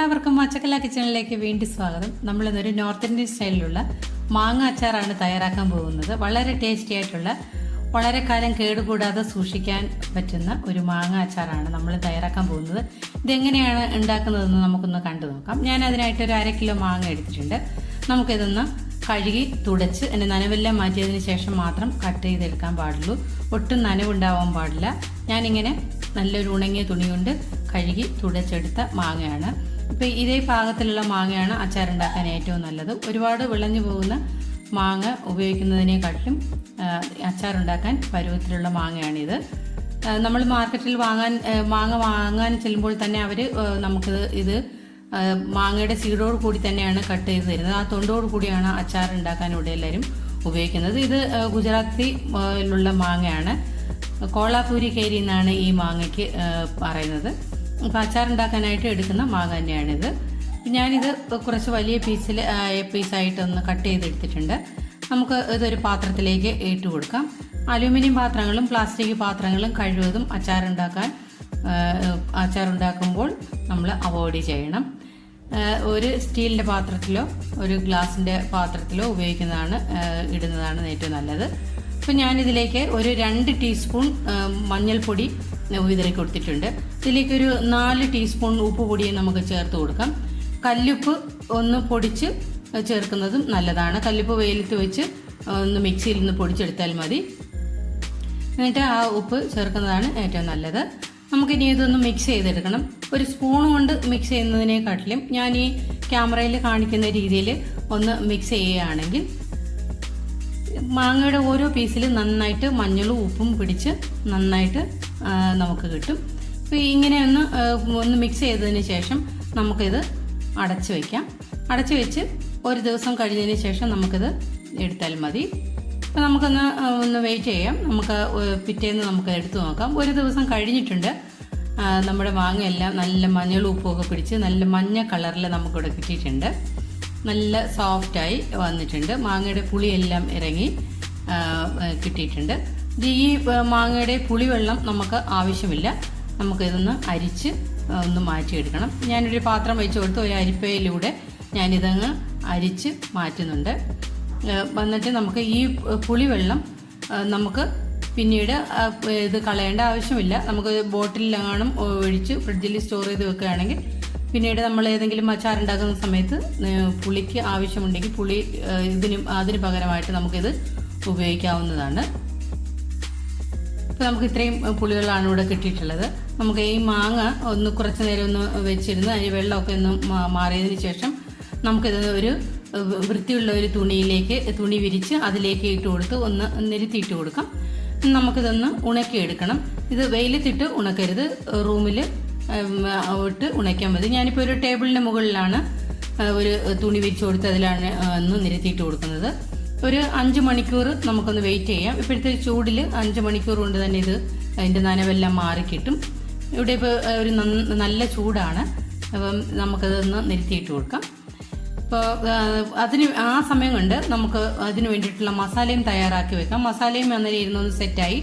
എല്ലാവർക്കും മച്ചക്കല്ല കിച്ചണിലേക്ക് വീണ്ടും സ്വാഗതം. നമ്മളിന്നൊരു നോർത്ത് ഇന്ത്യൻ സ്റ്റൈലിലുള്ള മാങ്ങ അച്ചാറാണ് തയ്യാറാക്കാൻ പോകുന്നത്. വളരെ ടേസ്റ്റി ആയിട്ടുള്ള, വളരെ കാലം കേടുകൂടാതെ സൂക്ഷിക്കാൻ പറ്റുന്ന ഒരു മാങ്ങ അച്ചാറാണ് നമ്മൾ തയ്യാറാക്കാൻ പോകുന്നത്. ഇതെങ്ങനെയാണ് ഉണ്ടാക്കുന്നതെന്ന് നമുക്കൊന്ന് കണ്ടു നോക്കാം. ഞാൻ അതിനായിട്ട് ഒരു 1/2 കിലോ മാങ്ങ എടുത്തിട്ടുണ്ട്. നമുക്കിതൊന്ന് കഴുകി തുടച്ച് അതിൻ്റെ നനവെല്ലാം മാറ്റിയതിന് ശേഷം മാത്രം കട്ട് ചെയ്തെടുക്കാൻ പാടുള്ളൂ. ഒട്ടും നനവുണ്ടാവാൻ പാടില്ല. ഞാനിങ്ങനെ നല്ലൊരു ഉണങ്ങിയ തുണി കൊണ്ട് കഴുകി തുടച്ചെടുത്ത മാങ്ങയാണ്. ഇപ്പം ഇതേ പാകത്തിലുള്ള മാങ്ങയാണ് അച്ചാറുണ്ടാക്കാൻ ഏറ്റവും നല്ലത്. ഒരുപാട് വിളഞ്ഞു പോകുന്ന മാങ്ങ ഉപയോഗിക്കുന്നതിനെക്കാട്ടിലും അച്ചാറുണ്ടാക്കാൻ പരുവത്തിലുള്ള മാങ്ങയാണിത്. നമ്മൾ മാർക്കറ്റിൽ മാങ്ങ വാങ്ങാൻ ചെല്ലുമ്പോൾ തന്നെ അവർ ഇത് മാങ്ങയുടെ സീഡോട് കൂടി തന്നെയാണ് കട്ട് ചെയ്ത് തരുന്നത്. ആ തൊണ്ടോട് കൂടിയാണ് അച്ചാർ ഉണ്ടാക്കാൻ ഇവിടെ എല്ലാവരും ഉപയോഗിക്കുന്നത്. ഇത് ഗുജറാത്തിലുള്ള മാങ്ങയാണ്. കോളാപൂരി കേരി എന്നാണ് ഈ മാങ്ങയ്ക്ക് പറയുന്നത്. അപ്പം അച്ചാറുണ്ടാക്കാനായിട്ട് എടുക്കുന്ന മാങ്ങ തന്നെയാണിത്. ഞാനിത് കുറച്ച് വലിയ പീസായിട്ടൊന്ന് കട്ട് ചെയ്തെടുത്തിട്ടുണ്ട്. നമുക്ക് ഇതൊരു പാത്രത്തിലേക്ക് ഇട്ട് കൊടുക്കാം. അലൂമിനിയം പാത്രങ്ങളും പ്ലാസ്റ്റിക് പാത്രങ്ങളും കഴിവതും അച്ചാറുണ്ടാക്കുമ്പോൾ നമ്മൾ അവോയ്ഡ് ചെയ്യണം. ഒരു സ്റ്റീലിൻ്റെ പാത്രത്തിലോ ഒരു ഗ്ലാസിൻ്റെ പാത്രത്തിലോ ഇടുന്നതാണ് ഏറ്റവും നല്ലത്. അപ്പം ഞാനിതിലേക്ക് ഒരു 2 ടീസ്പൂൺ മഞ്ഞൾപ്പൊടി വിതറി കൊടുത്തിട്ടുണ്ട്. ഇതിലേക്ക് ഒരു 4 ടീസ്പൂൺ ഉപ്പ് പൊടിയും നമുക്ക് ചേർത്ത് കൊടുക്കാം. കല്ലുപ്പ് ഒന്ന് പൊടിച്ച് ചേർക്കുന്നതും നല്ലതാണ്. കല്ലുപ്പ് വെയിലത്ത് വെച്ച് ഒന്ന് മിക്സിയിൽ നിന്ന് പൊടിച്ചെടുത്താൽ മതി. എന്നിട്ട് ആ ഉപ്പ് ചേർക്കുന്നതാണ് ഏറ്റവും നല്ലത്. നമുക്കിനി ഇതൊന്ന് മിക്സ് ചെയ്തെടുക്കണം. ഒരു സ്പൂൺ കൊണ്ട് മിക്സ് ചെയ്യുന്നതിനെക്കാട്ടിലും ഞാൻ ഈ ക്യാമറയിൽ കാണിക്കുന്ന രീതിയിൽ ഒന്ന് മിക്സ് ചെയ്യുകയാണെങ്കിൽ മാങ്ങയുടെ ഓരോ പീസിൽ നന്നായിട്ട് മഞ്ഞളും ഉപ്പും പിടിച്ച് നന്നായിട്ട് നമുക്ക് കിട്ടും. അപ്പോൾ ഇങ്ങനെ ഒന്ന് മിക്സ് ചെയ്തതിന് ശേഷം നമുക്കിത് അടച്ചു വയ്ക്കാം. അടച്ചു വെച്ച് ഒരു ദിവസം കഴിഞ്ഞതിന് ശേഷം നമുക്കിത് എടുത്താൽ മതി. അപ്പോൾ നമുക്കൊന്ന് വെയിറ്റ് ചെയ്യാം. നമുക്ക് പിറ്റേന്ന് നമുക്ക് എടുത്തു നോക്കാം. ഒരു ദിവസം കഴിഞ്ഞിട്ടുണ്ട്. നമ്മുടെ മാങ്ങയെല്ലാം നല്ല മഞ്ഞളും ഉപ്പുമൊക്കെ പിടിച്ച് നല്ല മഞ്ഞ കളറിൽ നമുക്കിവിടെ കിട്ടിയിട്ടുണ്ട്. നല്ല സോഫ്റ്റായി വന്നിട്ടുണ്ട്. മാങ്ങയുടെ പുളിയെല്ലാം ഇറങ്ങി കിട്ടിയിട്ടുണ്ട്. ഈ മാങ്ങയുടെ പുളിവെള്ളം നമുക്ക് ആവശ്യമില്ല. നമുക്കിതൊന്ന് അരിച്ച് ഒന്ന് മാറ്റിയെടുക്കണം. ഞാനൊരു പാത്രം വെച്ച് കൊടുത്ത് ഒരു അരിപ്പയിലൂടെ ഞാനിതങ്ങ് അരിച്ച് മാറ്റുന്നുണ്ട്. വന്നിട്ട് നമുക്ക് ഈ പുളിവെള്ളം നമുക്ക് പിന്നീട് ഇത് കളയേണ്ട ആവശ്യമില്ല. നമുക്ക് ബോട്ടിലെങ്ങാനും ഒഴിച്ച് ഫ്രിഡ്ജിൽ സ്റ്റോർ ചെയ്ത് വെക്കുകയാണെങ്കിൽ പിന്നീട് നമ്മൾ ഏതെങ്കിലും അച്ചാറുണ്ടാക്കുന്ന സമയത്ത് പുളിക്ക് ആവശ്യമുണ്ടെങ്കിൽ അതിന് പകരമായിട്ട് നമുക്കിത് ഉപയോഗിക്കാവുന്നതാണ്. ഇപ്പോൾ നമുക്ക് ഇത്രയും പുളികളാണ് ഇവിടെ കിട്ടിയിട്ടുള്ളത്. നമുക്ക് ഈ മാങ്ങ കുറച്ച് നേരം ഒന്ന് വെച്ചിരുന്ന് അതിന് വെള്ളമൊക്കെ ഒന്ന് മാറിയതിന് ശേഷം നമുക്കിത് ഒരു വൃത്തിയുള്ള ഒരു തുണി വിരിച്ച് അതിലേക്ക് ഇട്ട് കൊടുത്ത് ഒന്ന് നിരത്തിയിട്ട് കൊടുക്കാം. നമുക്കിതൊന്ന് ഉണക്കിയെടുക്കണം. ഇത് വെയിലത്തിട്ട് ഉണക്കരുത്, റൂമിൽ ഇട്ട് ഉണക്കാൻ മതി. ഞാനിപ്പോൾ ഒരു ടേബിളിൻ്റെ മുകളിലാണ് ഒരു തുണി വിരിച്ച് കൊടുത്ത് അതിലാണ് ഒന്ന് നിരത്തിയിട്ട് കൊടുക്കുന്നത്. ഒരു 5 മണിക്കൂർ നമുക്കൊന്ന് വെയിറ്റ് ചെയ്യാം. ഇപ്പോഴത്തെ ചൂടിൽ 5 മണിക്കൂർ കൊണ്ട് തന്നെ അതിൻ്റെ നനവെല്ലാം മാറിക്കിട്ടും. ഇവിടെ ഇപ്പോൾ ഒരു നല്ല ചൂടാണ്. അപ്പം നമുക്കതൊന്ന് നിരത്തിയിട്ട് കൊടുക്കാം. അപ്പോൾ ആ സമയം കൊണ്ട് നമുക്ക് അതിന് വേണ്ടിയിട്ടുള്ള മസാലയും തയ്യാറാക്കി വെക്കാം. മസാലയും അന്നേരം ഇരുന്നൊന്ന് സെറ്റായി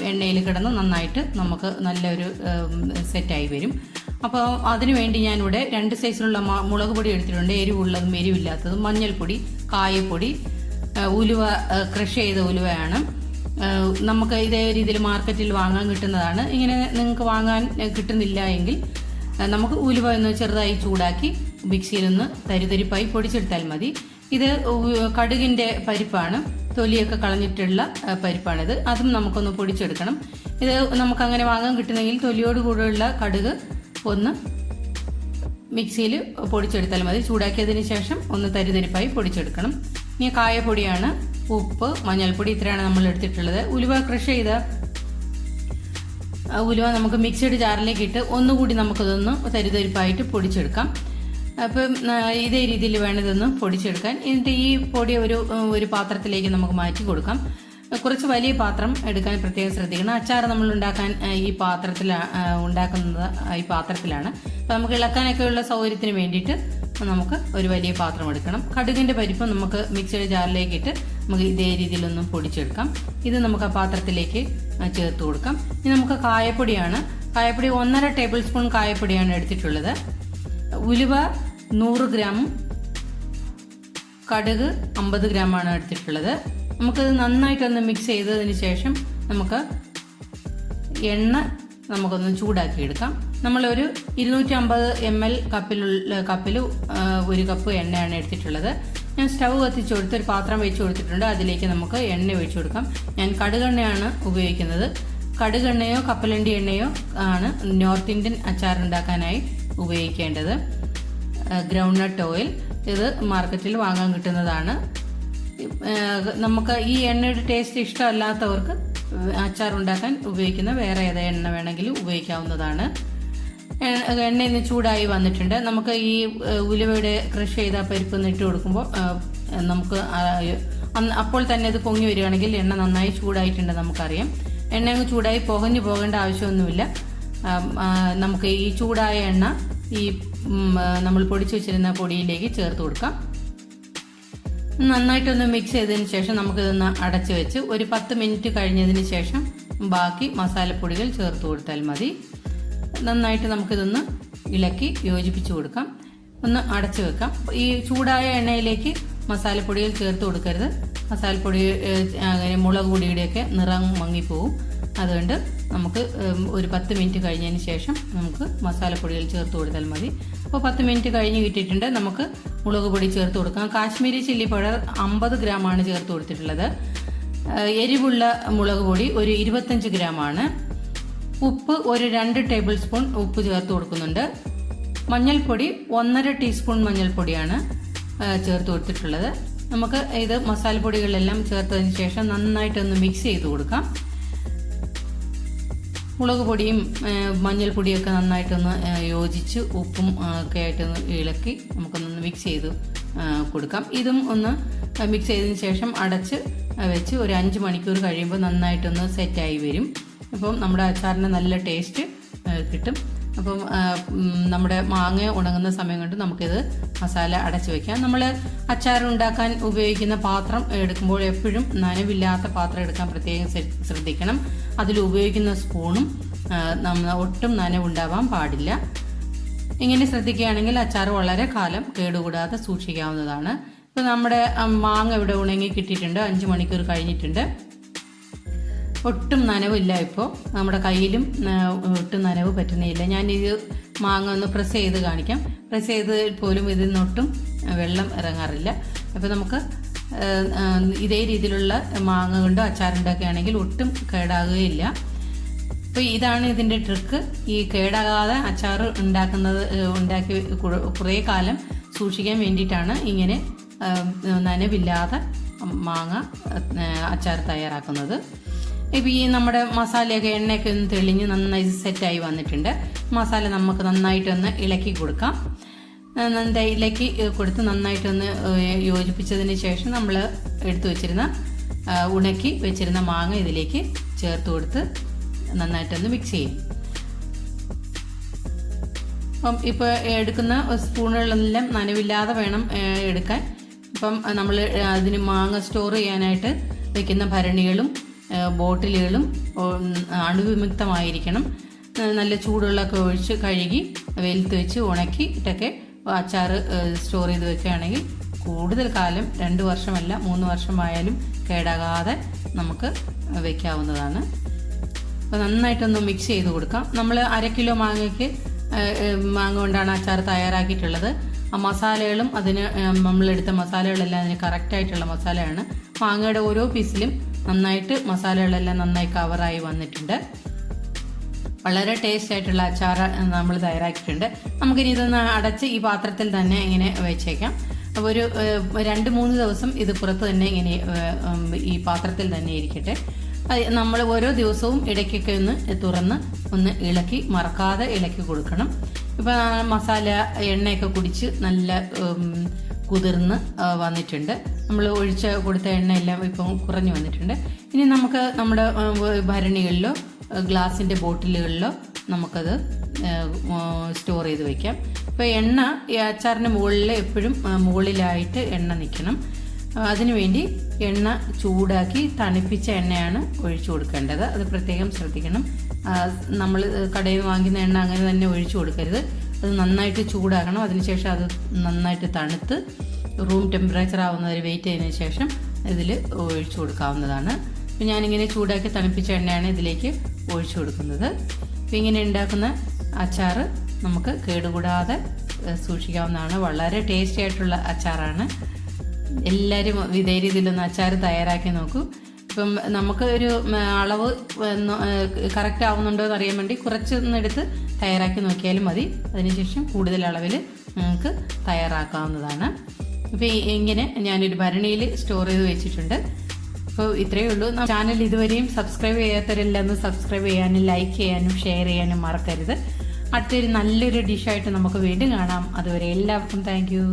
എണ്ണയിൽ കിടന്ന് നന്നായിട്ട് നമുക്ക് നല്ലൊരു സെറ്റായി വരും. അപ്പോൾ അതിനു വേണ്ടി ഞാനിവിടെ 2 സൈസിലുള്ള മുളക് പൊടി എടുത്തിട്ടുണ്ട്. എരിവുള്ളതും എരിവില്ലാത്തതും, മഞ്ഞൾപ്പൊടി, കായപ്പൊടി, ഉലുവ, ക്രഷ് ചെയ്ത ഉലുവയാണ്. നമുക്ക് ഇതേ രീതിയിൽ മാർക്കറ്റിൽ വാങ്ങാൻ കിട്ടുന്നതാണ്. ഇങ്ങനെ നിങ്ങൾക്ക് വാങ്ങാൻ കിട്ടുന്നില്ല എങ്കിൽ നമുക്ക് ഉലുവ ഒന്ന് ചെറുതായി ചൂടാക്കി മിക്സിയിലൊന്ന് തരിതരിപ്പായി പൊടിച്ചെടുത്താൽ മതി. ഇത് കടുകിൻ്റെ പരിപ്പാണ്, തൊലിയൊക്കെ കളഞ്ഞിട്ടുള്ള പരിപ്പാണിത്. അതും നമുക്കൊന്ന് പൊടിച്ചെടുക്കണം. ഇത് നമുക്കങ്ങനെ വാങ്ങാൻ കിട്ടുന്നെങ്കിൽ തൊലിയോട് കൂടെയുള്ള കടുക് ഒന്ന് മിക്സിയിൽ പൊടിച്ചെടുത്താൽ മതി. ചൂടാക്കിയതിന് ശേഷം ഒന്ന് തരിതരിപ്പായി പൊടിച്ചെടുക്കണം. ഇനി കായപ്പൊടിയാണ്, ഉപ്പ്, മഞ്ഞൾപ്പൊടി, ഇത്രയാണ് നമ്മൾ എടുത്തിട്ടുള്ളത്. ഉലുവ ക്രഷ് ചെയ്ത ഉലുവ നമുക്ക് മിക്സിയുടെ ജാറിലേക്ക് ഇട്ട് ഒന്നുകൂടി നമുക്കതൊന്ന് തരിതരിപ്പായിട്ട് പൊടിച്ചെടുക്കാം. അപ്പം ഇതേ രീതിയിൽ വേണം ഇതൊന്ന് പൊടിച്ചെടുക്കാൻ. എന്നിട്ട് ഈ പൊടി ഒരു പാത്രത്തിലേക്ക് നമുക്ക് മാറ്റി കൊടുക്കാം. കുറച്ച് വലിയ പാത്രം എടുക്കാൻ പ്രത്യേകം ശ്രദ്ധിക്കണം. അച്ചാർ നമ്മൾ ഉണ്ടാക്കാൻ ഈ പാത്രത്തിലാണ്. അപ്പം നമുക്ക് ഇളക്കാനൊക്കെയുള്ള സൗകര്യത്തിന് വേണ്ടിയിട്ട് നമുക്ക് ഒരു വലിയ പാത്രം എടുക്കണം. കടുകിൻ്റെ പരിപ്പ് നമുക്ക് മിക്സിയുടെ ജാറിലേക്ക് ഇട്ട് നമുക്ക് ഇതേ രീതിയിലൊന്നും പൊടിച്ചെടുക്കാം. ഇത് നമുക്ക് ആ പാത്രത്തിലേക്ക് ചേർത്ത് കൊടുക്കാം. ഇനി നമുക്ക് കായപ്പൊടിയാണ്. കായപ്പൊടി 1.5 ടേബിൾ സ്പൂൺ കായപ്പൊടിയാണ് എടുത്തിട്ടുള്ളത്. ഉലുവ 100 ഗ്രാമും കടുക് 50 ഗ്രാമാണ് എടുത്തിട്ടുള്ളത്. നമുക്കത് നന്നായിട്ടൊന്ന് മിക്സ് ചെയ്തതിന് ശേഷം നമുക്ക് എണ്ണ നമുക്കൊന്ന് ചൂടാക്കി എടുക്കാം. നമ്മളൊരു 250 ml കപ്പിൽ 1 കപ്പ് എണ്ണയാണ് എടുത്തിട്ടുള്ളത്. ഞാൻ സ്റ്റൗ കത്തിച്ച് കൊടുത്ത് ഒരു പാത്രം വെച്ച് കൊടുത്തിട്ടുണ്ട്. അതിലേക്ക് നമുക്ക് എണ്ണ ഒഴിച്ചു കൊടുക്കാം. ഞാൻ കടുകെണ്ണയാണ് ഉപയോഗിക്കുന്നത്. കടുകെണ്ണയോ കപ്പലണ്ടി എണ്ണയോ ആണ് നോർത്ത് ഇന്ത്യൻ അച്ചാർ ഉണ്ടാക്കാനായി ഉപയോഗിക്കേണ്ടത്. ഗ്രൗണ്ട്നട്ട് ഓയിൽ ഇത് മാർക്കറ്റിൽ വാങ്ങാൻ കിട്ടുന്നതാണ്. നമുക്ക് ഈ എണ്ണയുടെ ടേസ്റ്റ് ഇഷ്ടമല്ലാത്തവർക്ക് അച്ചാർ ഉണ്ടാക്കാൻ ഉപയോഗിക്കുന്ന വേറെ ഏത് എണ്ണ വേണമെങ്കിലും ഉപയോഗിക്കാവുന്നതാണ്. എണ്ണ ഇന്ന് ചൂടായി വന്നിട്ടുണ്ട്. നമുക്ക് ഈ ഉലുവയുടെ ക്രഷ് ചെയ്ത പരിപ്പ് ഇട്ട് കൊടുക്കുമ്പോൾ നമുക്ക് അപ്പോൾ തന്നെ ഇത് പൊങ്ങി വരികയാണെങ്കിൽ എണ്ണ നന്നായി ചൂടായിട്ടുണ്ട് നമുക്കറിയാം. എണ്ണ അങ്ങ് ചൂടായി പുകഞ്ഞു പോകേണ്ട ആവശ്യമൊന്നുമില്ല. നമുക്ക് ഈ ചൂടായ എണ്ണ ഈ നമ്മൾ പൊടിച്ചു വെച്ചിരുന്ന പൊടിയിലേക്ക് ചേർത്ത് കൊടുക്കാം. നന്നായിട്ടൊന്ന് മിക്സ് ചെയ്തതിന് ശേഷം നമുക്കിതൊന്ന് അടച്ചു വെച്ച് ഒരു 10 മിനിറ്റ് കഴിഞ്ഞതിന് ശേഷം ബാക്കി മസാലപ്പൊടികൾ ചേർത്ത് കൊടുത്താൽ മതി. നന്നായിട്ട് നമുക്കിതൊന്ന് ഇളക്കി യോജിപ്പിച്ചു കൊടുക്കാം. ഒന്ന് അടച്ചു വെക്കാം. ഈ ചൂടായ എണ്ണയിലേക്ക് മസാലപ്പൊടികൾ ചേർത്ത് കൊടുക്കരുത്. മസാലപ്പൊടി അങ്ങനെ മുളക് പൊടിയുടെയൊക്കെ നിറം മങ്ങിപ്പോവും. അതുകൊണ്ട് നമുക്ക് ഒരു 10 മിനിറ്റ് കഴിഞ്ഞതിന് ശേഷം നമുക്ക് മസാലപ്പൊടികൾ ചേർത്ത് കൊടുത്താൽ മതി. അപ്പോൾ 10 മിനിറ്റ് കഴിഞ്ഞ് കിട്ടിയിട്ടുണ്ട്. നമുക്ക് മുളക് പൊടി ചേർത്ത് കൊടുക്കാം. കാശ്മീരി ചില്ലി പൗഡർ 50 ഗ്രാമാണ് ചേർത്ത് കൊടുത്തിട്ടുള്ളത്. എരിവുള്ള മുളക് പൊടി ഒരു 25 ഗ്രാമാണ്. ഉപ്പ് ഒരു 2 ടേബിൾ സ്പൂൺ ഉപ്പ് ചേർത്ത് കൊടുക്കുന്നുണ്ട്. മഞ്ഞൾപ്പൊടി 1.5 ടീസ്പൂൺ മഞ്ഞൾപ്പൊടിയാണ് ചേർത്ത് കൊടുത്തിട്ടുള്ളത്. നമുക്ക് ഇത് മസാലപ്പൊടികളെല്ലാം ചേർത്തതിന് ശേഷം നന്നായിട്ടൊന്ന് മിക്സ് ചെയ്ത് കൊടുക്കാം. മുളക് പൊടിയും മഞ്ഞൾപ്പൊടിയൊക്കെ നന്നായിട്ടൊന്ന് യോജിച്ച് ഉപ്പും ഒക്കെ ആയിട്ടൊന്ന് ഇളക്കി നമുക്കൊന്ന് മിക്സ് ചെയ്ത് കൊടുക്കാം. ഇതും ഒന്ന് മിക്സ് ചെയ്തതിന് ശേഷം അടച്ച് വെച്ച് ഒരു 5 മണിക്കൂർ കഴിയുമ്പോൾ നന്നായിട്ടൊന്ന് സെറ്റായി വരും. അപ്പം നമ്മുടെ അച്ചാറിന് നല്ല ടേസ്റ്റ് കിട്ടും. അപ്പം നമ്മുടെ മാങ്ങ ഉണങ്ങുന്ന സമയം കൊണ്ട് നമുക്കിത് മസാല അടച്ചു വയ്ക്കാം. നമ്മൾ അച്ചാർ ഉണ്ടാക്കാൻ ഉപയോഗിക്കുന്ന പാത്രം എടുക്കുമ്പോൾ എപ്പോഴും നനവില്ലാത്ത പാത്രം എടുക്കാൻ പ്രത്യേകം ശ്രദ്ധിക്കണം. അതിൽ ഉപയോഗിക്കുന്ന സ്പൂണും ഒട്ടും നനവുണ്ടാവാൻ പാടില്ല. ഇങ്ങനെ ശ്രദ്ധിക്കുകയാണെങ്കിൽ അച്ചാർ വളരെ കാലം കേടുകൂടാതെ സൂക്ഷിക്കാവുന്നതാണ്. ഇപ്പം നമ്മുടെ മാങ്ങ ഇവിടെ ഉണങ്ങി കിട്ടിയിട്ടുണ്ട്. 5 മണിക്കൂർ കഴിഞ്ഞിട്ടുണ്ട്. ഒട്ടും നനവില്ല. ഇപ്പോൾ നമ്മുടെ കയ്യിലും ഒട്ടും നനവ് പറ്റുന്നില്ല. ഞാനിത് മാങ്ങ ഒന്ന് പ്രസ് ചെയ്ത് കാണിക്കാം. പ്രസ് ചെയ്ത് പോലും ഇതിൽ നിന്നൊട്ടും വെള്ളം ഇറങ്ങാറില്ല. അപ്പോൾ നമുക്ക് ഇതേ രീതിയിലുള്ള മാങ്ങ കൊണ്ട് അച്ചാറുണ്ടാക്കുകയാണെങ്കിൽ ഒട്ടും കേടാകുകയില്ല. അപ്പോൾ ഇതാണ് ഇതിൻ്റെ ട്രിക്ക്. ഈ കേടാകാതെ അച്ചാർ ഉണ്ടാക്കി കുറേ കാലം സൂക്ഷിക്കാൻ വേണ്ടിയിട്ടാണ് ഇങ്ങനെ നനവില്ലാതെ മാങ്ങ അച്ചാർ തയ്യാറാക്കുന്നത്. ഇപ്പം ഈ നമ്മുടെ മസാലയൊക്കെ എണ്ണയൊക്കെ ഒന്ന് തെളിഞ്ഞ് നന്നായി സെറ്റായി വന്നിട്ടുണ്ട്. മസാല നമുക്ക് നന്നായിട്ടൊന്ന് ഇളക്കി കൊടുക്കാം. ഇളക്കി കൊടുത്ത് നന്നായിട്ടൊന്ന് യോജിപ്പിച്ചതിന് ശേഷം നമ്മൾ എടുത്തു വെച്ചിരുന്ന ഉണക്കി വെച്ചിരുന്ന മാങ്ങ ഇതിലേക്ക് ചേർത്ത് കൊടുത്ത് നന്നായിട്ടൊന്ന് മിക്സ് ചെയ്യും. അപ്പം ഇപ്പോൾ എടുക്കുന്ന സ്പൂണുകളെല്ലാം നനവില്ലാതെ വേണം എടുക്കാൻ. അപ്പം നമ്മൾ അതിന് മാങ്ങ സ്റ്റോർ ചെയ്യാനായിട്ട് വെക്കുന്ന ഭരണികളും ബോട്ടിലുകളും അണുവിമുക്തമായിരിക്കണം. നല്ല ചൂടുവെള്ളമൊക്കെ ഒഴിച്ച് കഴുകി വെയിലത്ത് വെച്ച് ഉണക്കിയിട്ടൊക്കെ അച്ചാർ സ്റ്റോർ ചെയ്ത് വെക്കുകയാണെങ്കിൽ കൂടുതൽ കാലം 2 വർഷമല്ല 3 വർഷമായാലും കേടാകാതെ നമുക്ക് വയ്ക്കാവുന്നതാണ്. അപ്പോൾ നന്നായിട്ടൊന്ന് മിക്സ് ചെയ്ത് കൊടുക്കാം. നമ്മൾ 1/2 കിലോ മാങ്ങ കൊണ്ടാണ് അച്ചാർ തയ്യാറാക്കിയിട്ടുള്ളത്. ആ മസാലകളും അതിന് നമ്മളെടുത്ത മസാലകളെല്ലാം അതിന് കറക്റ്റായിട്ടുള്ള മസാലയാണ്. മാങ്ങയുടെ ഓരോ പീസിലും നന്നായിട്ട് മസാലകളെല്ലാം നന്നായി കവറായി വന്നിട്ടുണ്ട്. വളരെ ടേസ്റ്റ് ആയിട്ടുള്ള അച്ചാർ നമ്മൾ തയ്യാറാക്കിയിട്ടുണ്ട്. നമുക്കിനി ഇതൊന്ന് അടച്ച് ഈ പാത്രത്തിൽ തന്നെ ഇങ്ങനെ വെച്ചേക്കാം. അപ്പോൾ ഒരു 2-3 ദിവസം ഇത് പുറത്ത് തന്നെ ഇങ്ങനെ ഈ പാത്രത്തിൽ തന്നെ ഇരിക്കട്ടെ. നമ്മൾ ഓരോ ദിവസവും ഇടയ്ക്കൊക്കെ ഒന്ന് തുറന്ന് ഒന്ന് ഇളക്കി മറക്കാതെ ഇളക്കി കൊടുക്കണം. ഇപ്പം മസാല എണ്ണയൊക്കെ കുടിച്ച് നല്ല കുതിർന്ന് വന്നിട്ടുണ്ട്. നമ്മൾ ഒഴിച്ച് കൊടുത്ത എണ്ണയെല്ലാം ഇപ്പം കുറഞ്ഞു വന്നിട്ടുണ്ട്. ഇനി നമുക്ക് നമ്മുടെ ഭരണികളിലോ ഗ്ലാസിൻ്റെ ബോട്ടിലുകളിലോ നമുക്കത് സ്റ്റോർ ചെയ്ത് വയ്ക്കാം. ഇപ്പോൾ എണ്ണ ഈ അച്ചാറിൻ്റെ മുകളിൽ എപ്പോഴും മുകളിലായിട്ട് എണ്ണ നിൽക്കണം. അതിനുവേണ്ടി എണ്ണ ചൂടാക്കി തണുപ്പിച്ച എണ്ണയാണ് ഒഴിച്ചു കൊടുക്കേണ്ടത്. അത് പ്രത്യേകം ശ്രദ്ധിക്കണം. നമ്മൾ കടയിൽ നിന്ന് വാങ്ങുന്ന എണ്ണ അങ്ങനെ തന്നെ ഒഴിച്ചു കൊടുക്കരുത്. അത് നന്നായിട്ട് ചൂടാക്കണം. അതിനുശേഷം അത് നന്നായിട്ട് തണുത്ത് റൂം ടെമ്പറേച്ചർ ആവുന്നവരെ വെയിറ്റ് ചെയ്തതിന് ശേഷം ഇതിൽ ഒഴിച്ചു കൊടുക്കാവുന്നതാണ്. അപ്പോൾ ഞാനിങ്ങനെ ചൂടാക്കി തണുപ്പിച്ച എണ്ണയാണ് ഇതിലേക്ക് ഒഴിച്ചു കൊടുക്കുന്നത്. അപ്പോൾ ഇങ്ങനെ ഉണ്ടാക്കുന്ന അച്ചാർ നമുക്ക് കേടുകൂടാതെ സൂക്ഷിക്കാവുന്നതാണ്. വളരെ ടേസ്റ്റി ആയിട്ടുള്ള അച്ചാറാണ്. എല്ലാവരും ഇതേ രീതിയിലൊന്ന് അച്ചാർ തയ്യാറാക്കി നോക്കൂ. ഇപ്പം നമുക്ക് ഒരു അളവ് കറക്റ്റ് ആവുന്നുണ്ടോ എന്ന് അറിയാൻ വേണ്ടി കുറച്ചൊന്നെടുത്ത് തയ്യാറാക്കി നോക്കിയാലും മതി. അതിനുശേഷം കൂടുതൽ അളവിൽ നിങ്ങൾക്ക് തയ്യാറാക്കാവുന്നതാണ്. അപ്പോൾ ഇങ്ങനെ ഞാനൊരു ഭരണിയിൽ സ്റ്റോർ ചെയ്ത് വെച്ചിട്ടുണ്ട്. അപ്പോൾ ഇത്രയേ ഉള്ളൂ. ചാനൽ ഇതുവരെയും സബ്സ്ക്രൈബ് ചെയ്യാത്തവരെല്ലാം ഒന്ന് സബ്സ്ക്രൈബ് ചെയ്യാനും ലൈക്ക് ചെയ്യാനും ഷെയർ ചെയ്യാനും മറക്കരുത്. അടുത്തൊരു നല്ലൊരു ഡിഷായിട്ട് നമുക്ക് വീണ്ടും കാണാം. അതുവരെ എല്ലാവർക്കും താങ്ക് യു.